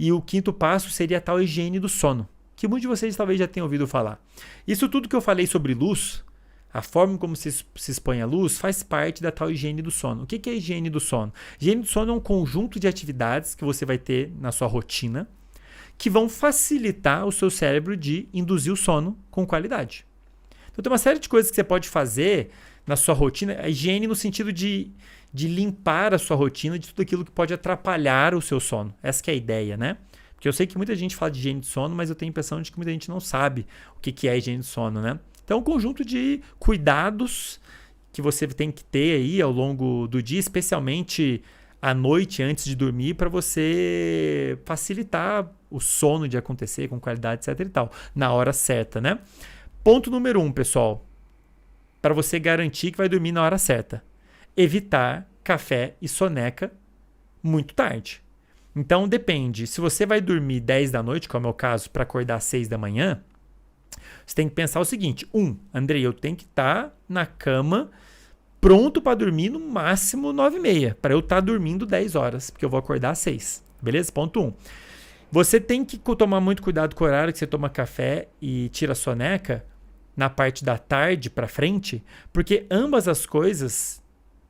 E o quinto passo seria a tal higiene do sono, que muitos de vocês talvez já tenham ouvido falar. Isso tudo que eu falei sobre luz, a forma como se expõe a luz, faz parte da tal higiene do sono. O que é a higiene do sono? Higiene do sono é um conjunto de atividades que você vai ter na sua rotina que vão facilitar o seu cérebro de induzir o sono com qualidade. Então tem uma série de coisas que você pode fazer na sua rotina, a higiene no sentido de limpar a sua rotina de tudo aquilo que pode atrapalhar o seu sono. Essa que é a ideia, né? Porque eu sei que muita gente fala de higiene de sono, mas eu tenho a impressão de que muita gente não sabe o que é a higiene de sono, né? Então, um conjunto de cuidados que você tem que ter aí ao longo do dia, especialmente à noite antes de dormir, para você facilitar o sono de acontecer com qualidade, etc e tal, na hora certa, né? Ponto número 1, pessoal, para você garantir que vai dormir na hora certa. Evitar café e soneca muito tarde. Então, depende. Se você vai dormir 10 da noite, como é o caso, para acordar às 6 da manhã, você tem que pensar o seguinte. Andrei, eu tenho que estar na cama pronto para dormir no máximo 9h30, para eu estar dormindo 10 horas, porque eu vou acordar às 6. Beleza? Ponto 1. Você tem que tomar muito cuidado com o horário que você toma café e tira a soneca na parte da tarde para frente, porque ambas as coisas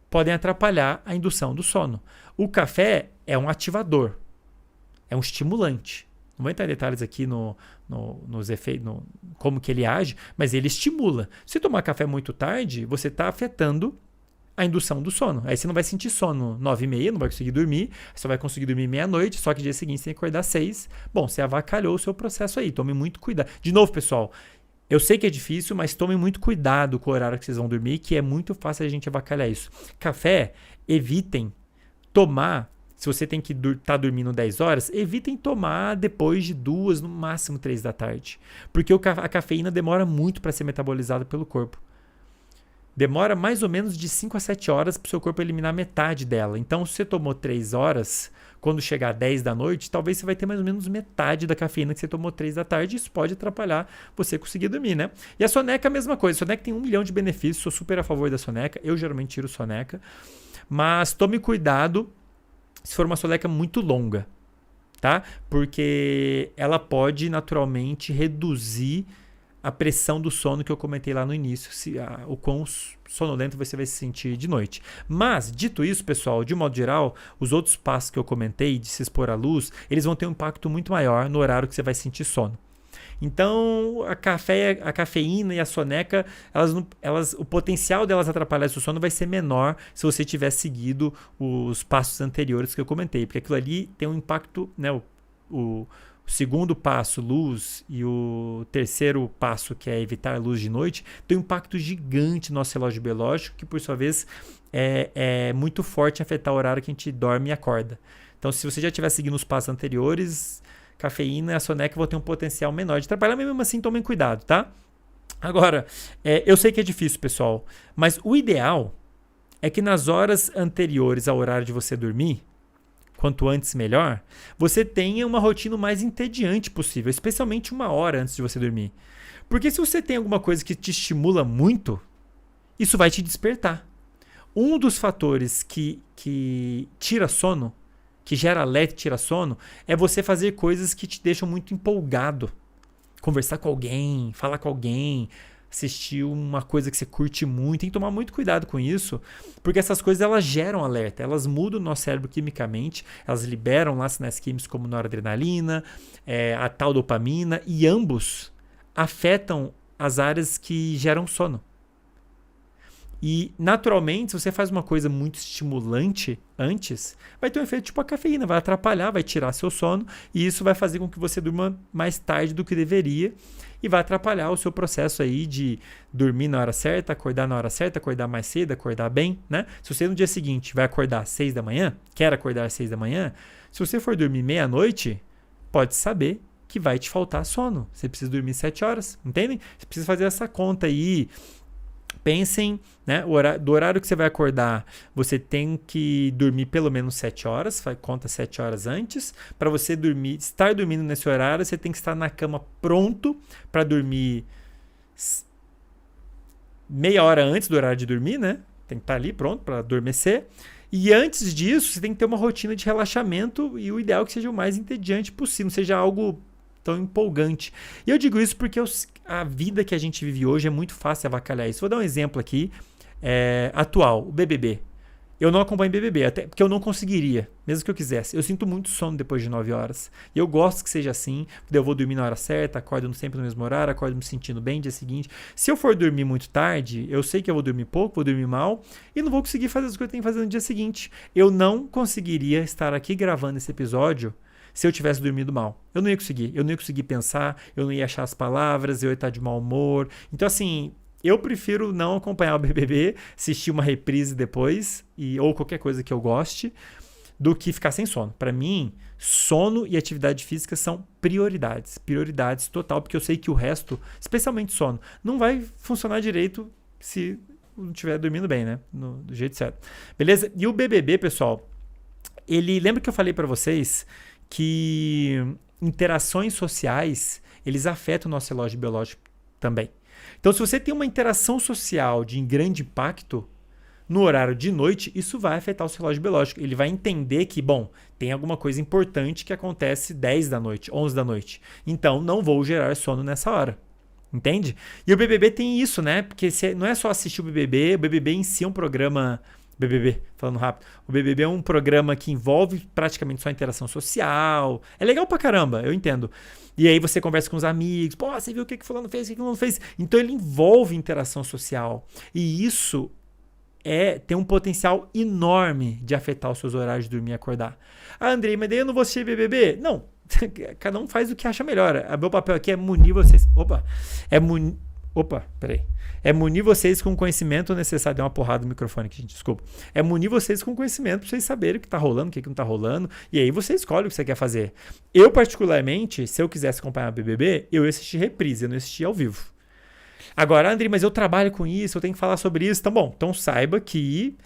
podem atrapalhar a indução do sono. O café é um ativador, é um estimulante. Não vou entrar em detalhes aqui nos efeitos, como que ele age, mas ele estimula. Se tomar café muito tarde, você está afetando a indução do sono. Aí você não vai sentir sono 9h30, não vai conseguir dormir, você vai conseguir dormir meia-noite, só que dia seguinte você tem que acordar 6. Bom, você avacalhou o seu processo aí, tome muito cuidado. De novo, pessoal, eu sei que é difícil, mas tomem muito cuidado com o horário que vocês vão dormir, que é muito fácil a gente avacalhar isso. Café, evitem tomar. Se você tem que estar dormindo 10 horas, evitem tomar depois de 2, no máximo 3 da tarde. Porque a cafeína demora muito para ser metabolizada pelo corpo. Demora mais ou menos de 5 a 7 horas para o seu corpo eliminar metade dela. Então, se você tomou 3 horas, quando chegar 10 da noite, talvez você vai ter mais ou menos metade da cafeína que você tomou 3 da tarde. Isso pode atrapalhar você conseguir dormir, né? E a soneca é a mesma coisa. A soneca tem 1 milhão de benefícios. Sou super a favor da soneca. Eu geralmente tiro soneca. Mas tome cuidado se for uma soneca muito longa, tá? Porque ela pode naturalmente reduzir a pressão do sono que eu comentei lá no início, o quão sonolento você vai se sentir de noite. Mas, dito isso, pessoal, de modo geral, os outros passos que eu comentei de se expor à luz, eles vão ter um impacto muito maior no horário que você vai sentir sono. Então, a cafeína e a soneca, o potencial delas atrapalhar o sono vai ser menor se você tiver seguido os passos anteriores que eu comentei, porque aquilo ali tem um impacto, né? O segundo passo, luz, e o terceiro passo, que é evitar a luz de noite, tem um impacto gigante no nosso relógio biológico, que por sua vez é muito forte em afetar o horário que a gente dorme e acorda. Então, se você já estiver seguindo os passos anteriores, cafeína e a soneca vão ter um potencial menor de trabalhar, mas mesmo assim tomem cuidado, tá? Agora, eu sei que é difícil, pessoal, mas o ideal é que nas horas anteriores ao horário de você dormir, quanto antes melhor, você tenha uma rotina o mais entediante possível, especialmente 1 hora antes de você dormir. Porque se você tem alguma coisa que te estimula muito, isso vai te despertar. Um dos fatores que tira sono, que gera alerta e tira sono, é você fazer coisas que te deixam muito empolgado. Conversar com alguém, falar com alguém, assistir uma coisa que você curte muito. Tem que tomar muito cuidado com isso, porque essas coisas elas geram alerta, elas mudam o nosso cérebro quimicamente, elas liberam lá sinais químicos como noradrenalina, a tal dopamina, e ambos afetam as áreas que geram sono. E, naturalmente, se você faz uma coisa muito estimulante antes, vai ter um efeito tipo a cafeína, vai atrapalhar, vai tirar seu sono, e isso vai fazer com que você durma mais tarde do que deveria, e vai atrapalhar o seu processo aí de dormir na hora certa, acordar na hora certa, acordar mais cedo, acordar bem, né? Se você no dia seguinte vai acordar às 6 da manhã, quer acordar às 6 da manhã, se você for dormir meia-noite, pode saber que vai te faltar sono. Você precisa dormir 7 horas, entendem? Você precisa fazer essa conta aí. Pensem, né, do horário que você vai acordar, você tem que dormir pelo menos 7 horas, conta 7 horas antes. Para você estar dormindo nesse horário, você tem que estar na cama pronto para dormir meia hora antes do horário de dormir, né? Tem que estar ali pronto para adormecer. E antes disso, você tem que ter uma rotina de relaxamento e o ideal é que seja o mais entediante possível, não seja algo tão empolgante. E eu digo isso porque a vida que a gente vive hoje é muito fácil avacalhar isso. Vou dar um exemplo aqui atual, o BBB. Eu não acompanho BBB, até porque eu não conseguiria, mesmo que eu quisesse. Eu sinto muito sono depois de 9 horas. E eu gosto que seja assim, porque eu vou dormir na hora certa, acordo sempre no mesmo horário, acordo me sentindo bem dia seguinte. Se eu for dormir muito tarde, eu sei que eu vou dormir pouco, vou dormir mal, e não vou conseguir fazer as coisas que eu tenho que fazer no dia seguinte. Eu não conseguiria estar aqui gravando esse episódio se eu tivesse dormido mal. Eu não ia conseguir pensar, eu não ia achar as palavras, eu ia estar de mau humor. Então, assim, eu prefiro não acompanhar o BBB, assistir uma reprise depois, ou qualquer coisa que eu goste, do que ficar sem sono. Para mim, sono e atividade física são prioridades. Prioridades total, porque eu sei que o resto, especialmente sono, não vai funcionar direito se não estiver dormindo bem, né? Do jeito certo. Beleza? E o BBB, pessoal, lembra que eu falei para vocês que interações sociais, eles afetam o nosso relógio biológico também. Então, se você tem uma interação social de grande impacto no horário de noite, isso vai afetar o seu relógio biológico. Ele vai entender que, bom, tem alguma coisa importante que acontece 10 da noite, 11 da noite. Então, não vou gerar sono nessa hora. Entende? E o BBB tem isso, né? Porque não é só assistir o BBB em si é um programa... BBB, falando rápido. O BBB é um programa que envolve praticamente só interação social. É legal pra caramba, eu entendo. E aí você conversa com os amigos. Pô, você viu o que fulano fez, o que fulano fez? Então ele envolve interação social. E isso tem um potencial enorme de afetar os seus horários de dormir e acordar. Ah, Andrei, mas daí eu não vou assistir BBB? Não. Cada um faz o que acha melhor. O meu papel aqui é munir vocês. Peraí. É munir vocês com o conhecimento necessário. Deu uma porrada no microfone aqui, gente, desculpa. É munir vocês com conhecimento para vocês saberem o que tá rolando, o que não tá rolando. E aí você escolhe o que você quer fazer. Eu, particularmente, se eu quisesse acompanhar o BBB, eu ia assistir reprise, eu não assistia ao vivo. Agora, André, mas eu trabalho com isso, eu tenho que falar sobre isso. Tá bom, então saiba que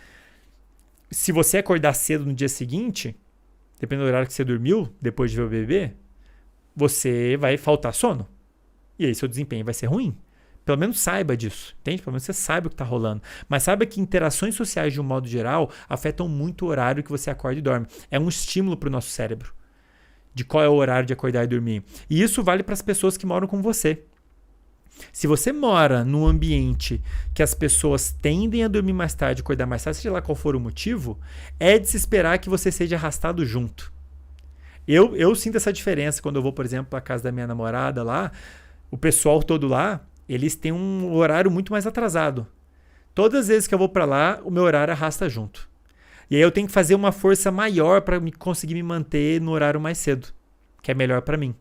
se você acordar cedo no dia seguinte, dependendo do horário que você dormiu, depois de ver o BBB, você vai faltar sono. E aí seu desempenho vai ser ruim. Pelo menos saiba disso, entende? Pelo menos você saiba o que está rolando. Mas saiba que interações sociais, de um modo geral, afetam muito o horário que você acorda e dorme. É um estímulo para o nosso cérebro de qual é o horário de acordar e dormir. E isso vale para as pessoas que moram com você. Se você mora num ambiente que as pessoas tendem a dormir mais tarde, acordar mais tarde, seja lá qual for o motivo, é de se esperar que você seja arrastado junto. Eu sinto essa diferença quando eu vou, por exemplo, para a casa da minha namorada lá, o pessoal todo lá, eles têm um horário muito mais atrasado. Todas as vezes que eu vou para lá, o meu horário arrasta junto. E aí eu tenho que fazer uma força maior para conseguir me manter no horário mais cedo, que é melhor para mim,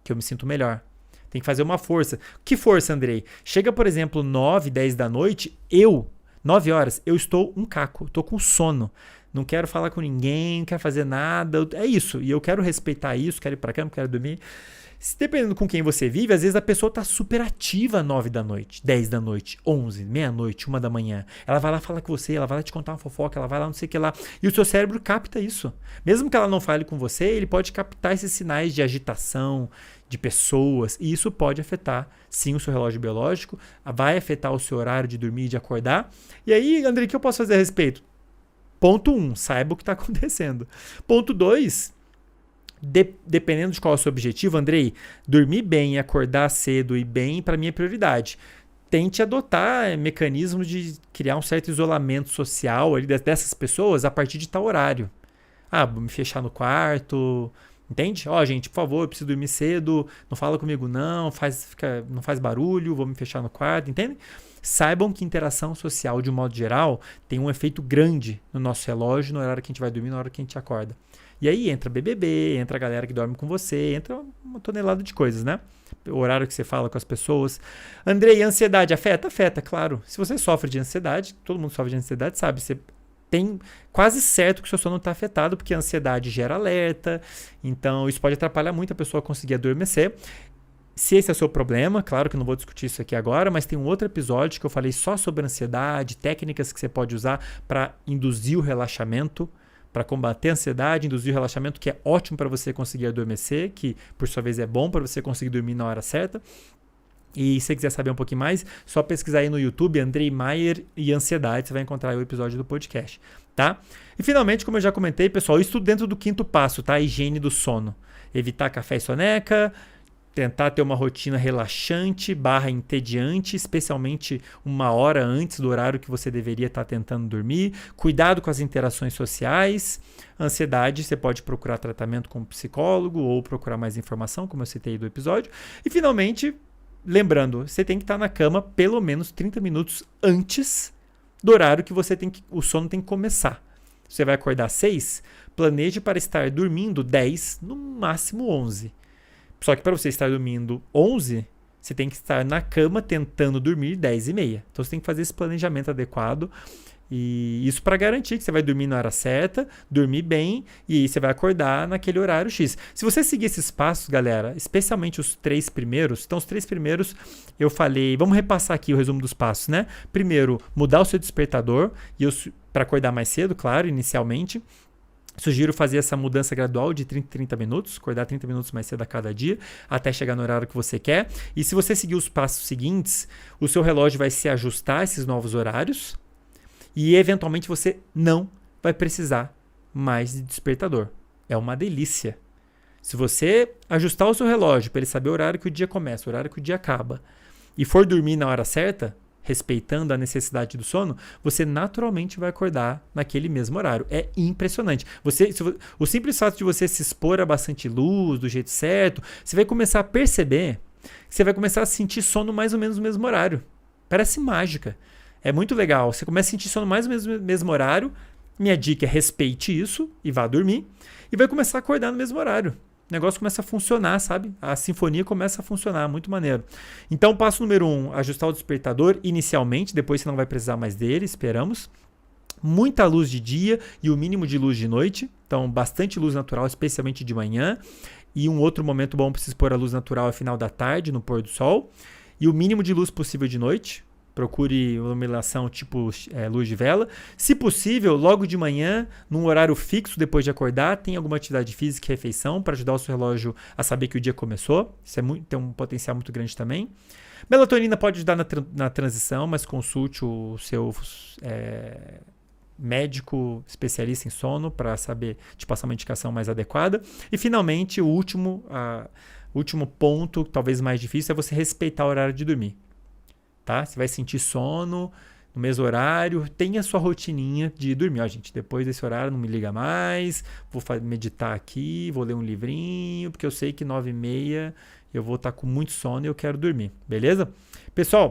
que eu me sinto melhor. Tem que fazer uma força. Que força, Andrei? Chega, por exemplo, 9, 10 da noite, 9 horas, eu estou um caco, estou com sono. Não quero falar com ninguém, não quero fazer nada. É isso. E eu quero respeitar isso, quero ir para cama, quero dormir. Dependendo com quem você vive, às vezes a pessoa está super ativa 9 da noite, 10 da noite, 11, meia-noite, 1 da manhã. Ela vai lá falar com você, ela vai lá te contar uma fofoca, ela vai lá não sei o que lá. E o seu cérebro capta isso. Mesmo que ela não fale com você, ele pode captar esses sinais de agitação, de pessoas. E isso pode afetar, sim, o seu relógio biológico. Vai afetar o seu horário de dormir e de acordar. E aí, André, o que eu posso fazer a respeito? Ponto 1, saiba o que está acontecendo. Ponto 2... dependendo de qual é o seu objetivo, Andrei, dormir bem e acordar cedo e bem, para mim é prioridade. Tente adotar mecanismos de criar um certo isolamento social ali dessas pessoas a partir de tal horário. Vou me fechar no quarto, entende? Gente, por favor, eu preciso dormir cedo, não fala comigo não, não faz barulho, vou me fechar no quarto, entende? Saibam que interação social, de um modo geral, tem um efeito grande no nosso relógio, no horário que a gente vai dormir, na hora que a gente acorda. E aí entra BBB, entra a galera que dorme com você, entra uma tonelada de coisas, né? O horário que você fala com as pessoas. Andrei, ansiedade afeta? Afeta, claro. Se você sofre de ansiedade, todo mundo sofre de ansiedade, sabe? Você tem quase certo que o seu sono está afetado, porque a ansiedade gera alerta, então isso pode atrapalhar muito a pessoa a conseguir adormecer. Se esse é o seu problema, claro que eu não vou discutir isso aqui agora, mas tem um outro episódio que eu falei só sobre ansiedade, técnicas que você pode usar para induzir o relaxamento, para combater a ansiedade, induzir o relaxamento, que é ótimo para você conseguir adormecer, que por sua vez é bom para você conseguir dormir na hora certa. E se você quiser saber um pouquinho mais, só pesquisar aí no YouTube, Andrei Maier e ansiedade, você vai encontrar aí o episódio do podcast, tá? E finalmente, como eu já comentei, pessoal, isso tudo dentro do 5º passo, tá? A higiene do sono. Evitar café e soneca, tentar ter uma rotina relaxante / entediante, especialmente 1 hora antes do horário que você deveria estar tentando dormir. Cuidado com as interações sociais. Ansiedade, você pode procurar tratamento com um psicólogo ou procurar mais informação, como eu citei do episódio. E finalmente, lembrando, você tem que estar na cama pelo menos 30 minutos antes do horário que o sono tem que começar. Você vai acordar às 6, planeje para estar dormindo 10, no máximo 11. Só que para você estar dormindo 11, você tem que estar na cama tentando dormir 10h30. Então você tem que fazer esse planejamento adequado. E isso para garantir que você vai dormir na hora certa, dormir bem e aí você vai acordar naquele horário X. Se você seguir esses passos, galera, especialmente os 3 primeiros, então os 3 primeiros eu falei, vamos repassar aqui o resumo dos passos, né? Primeiro, mudar o seu despertador para acordar mais cedo, claro, inicialmente. Sugiro fazer essa mudança gradual de 30 minutos, acordar 30 minutos mais cedo a cada dia, até chegar no horário que você quer. E se você seguir os passos seguintes, o seu relógio vai se ajustar a esses novos horários e, eventualmente, você não vai precisar mais de despertador. É uma delícia. Se você ajustar o seu relógio para ele saber o horário que o dia começa, o horário que o dia acaba, e for dormir na hora certa, respeitando a necessidade do sono, você naturalmente vai acordar naquele mesmo horário. É impressionante. O simples fato de você se expor a bastante luz, do jeito certo, você vai começar a perceber que você vai começar a sentir sono mais ou menos no mesmo horário. Parece mágica. É muito legal. Você começa a sentir sono mais ou menos no mesmo horário. Minha dica é respeite isso e vá dormir. E vai começar a acordar no mesmo horário. O negócio começa a funcionar, sabe? A sinfonia começa a funcionar, muito maneiro. Então, passo número 1, ajustar o despertador inicialmente, depois você não vai precisar mais dele, esperamos. Muita luz de dia e o mínimo de luz de noite. Então, bastante luz natural, especialmente de manhã. E um outro momento bom para se expor à luz natural é final da tarde, no pôr do sol. E o mínimo de luz possível de noite. Procure iluminação tipo luz de vela. Se possível, logo de manhã, num horário fixo depois de acordar, tem alguma atividade física e refeição para ajudar o seu relógio a saber que o dia começou. Isso tem um potencial muito grande também. Melatonina pode ajudar na transição, mas consulte o seu médico especialista em sono para saber te passar uma indicação mais adequada. E finalmente, o último ponto, talvez mais difícil, é você respeitar o horário de dormir. Tá? Você vai sentir sono no mesmo horário, tenha a sua rotininha de dormir. Ó, gente, depois desse horário não me liga mais, vou meditar aqui, vou ler um livrinho, porque eu sei que 9h30 eu vou estar com muito sono e eu quero dormir, beleza? Pessoal,